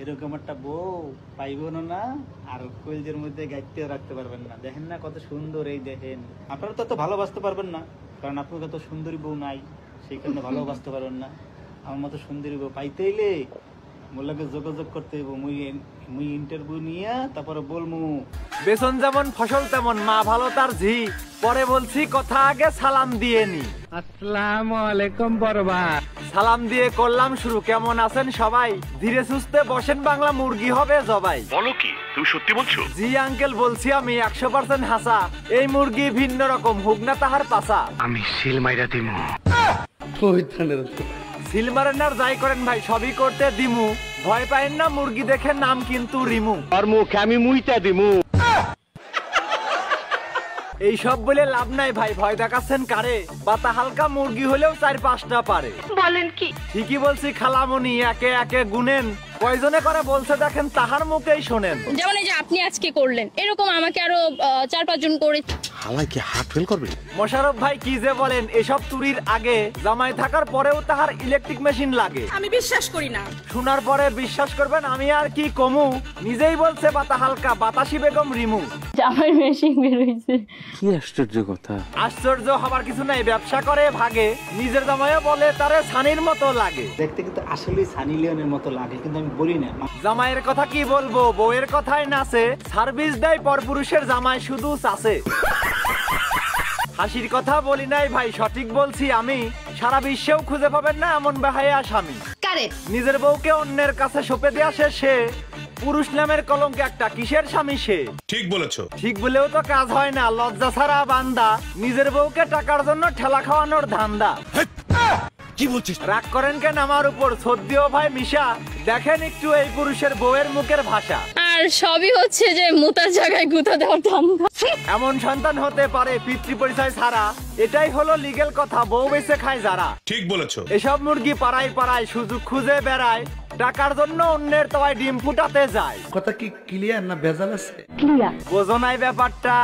এরকম একটা বউ পাইবেন না, আর কইলজের মধ্যে গাইতে রাখতে পারবেন না। দেখেন না কত সুন্দর, এই দেখেন। আপনারা তো ভালোবাসতে পারবেন না, কারণ আপনার কত সুন্দরী বউ নাই, সেই কারণে ভালোবাসতে পারবেন না। আমার মতো সুন্দরী বউ পাইতে হইলে মোল্লাকে যোগাযোগ করতে হইব। মুই ইন্টারভিউ নিয়ে তারপরে বলমু। বেসন যেমন ফসল তেমন, মা ভালো তার ঝি। পরে বলছি কথা আগে সালাম দিয়ে নি। আসসালামু আলাইকুম বড়বা। সালাম দিয়ে করলাম শুরু। কেমন আছেন সবাই? ধীরে সুস্থে বসেন, বাংলা মুরগি হবে জবাই। বলো কি, তুমি সত্যি বলছো? জি আঙ্কেল, বলছি আমি 100% হাসা। এই মুরগি ভিন্ন রকম, হোক না তাহার পাশা। আমি সিল মাইরা দিমু। সিলমারেনার যাই করেন ভাই, সবই করতে দিমু। ভয় পাইন না, মুরগি দেখে নাম কিন্তু রিমু। আর মুখ আমি মুইতা দিমু। এই সব বলে লাভ নাই ভাই, ভয় দেখাচ্ছেন কারে? বাতা হালকা মুরগি হলেও 4-5টা পারে। বলেন কি? ঠিকই বলছি খালামণি, একে একে গুনেন। কয়জনে করে বলছে দেখেন, তাহার মুখেই শোনেন। যেমন এই যে আপনি আজকে করলেন, এরকম আমাকে আরো 4-5 জন করে। হালাই কি হার্ট ফেল করবে? মোশাররফ ভাই কি যে বলেন, এসব চুরির আগে জামাই থাকার পরেও তাহার ইলেকট্রিক মেশিন লাগে। আমি বিশ্বাস করি না। শোনার পরে বিশ্বাস করবেন, আমি আর কি কমু। নিজেই বলছে বাতা হালকা, বাতাসি বেগম রিমু। জামাই মেশিন বের হইছে। কি আশ্চর্য কথা। আশ্চর্য হবার কিছু নাই, ব্যবসা করে ভাগে। নিজের জামাইও বলে তারে সানির মতো লাগে। দেখতে কিন্তু আসলেই সানি লিওনের মতো লাগে, কিন্তু আমি বলি না। জামাইয়ের কথা কি বলবো, বউয়ের কথাই নাচে। সার্ভিস দেয় পরপুরুষের জামাই, শুধু চাষে। হাসির কথা বলি নাই ভাই, সঠিক বলছি আমি। সারা বিশ্বেও খুঁজে পাবেন না এমন বেহায়া স্বামী। নিজের বউকে অন্যের কাছে সঁপে দেয়া সে পুরুষ নামের কলঙ্ক একটা, কিসের স্বামী সে? ঠিক বলেছো। ঠিক বলেও তো কাজ হয় না, লজ্জা ছাড়া বান্দা। নিজের বউকে টাকার জন্য ঠেলা খাওয়ানোর ধান্দা। কি বলছিস? রাগ করেন কেন আমার উপর? সদ্যও ভাই মিশা, দেখেন একটু এই পুরুষের বউয়ের মুখের ভাষা। আর সবই হচ্ছে যে মুতার জায়গায় গুতা দেওয়ার ধান্দা। এমন সন্তান হতে পারে পিতৃ পরিচয় ছাড়া, এটাই হলো লিগেল কথা। বউ বেঁচে খায় যারা। ঠিক বলেছো। এসব মুরগি পাড়ায় পাড়ায় সুযোগ খুঁজে বেড়ায়, টাকার জন্য অন্যের তলায় ডিম ফুটাতে যায়। কথা কি ক্লিয়ার না ভেজাল আছে? ক্লিয়ার। বোঝো নাই ব্যাপারটা?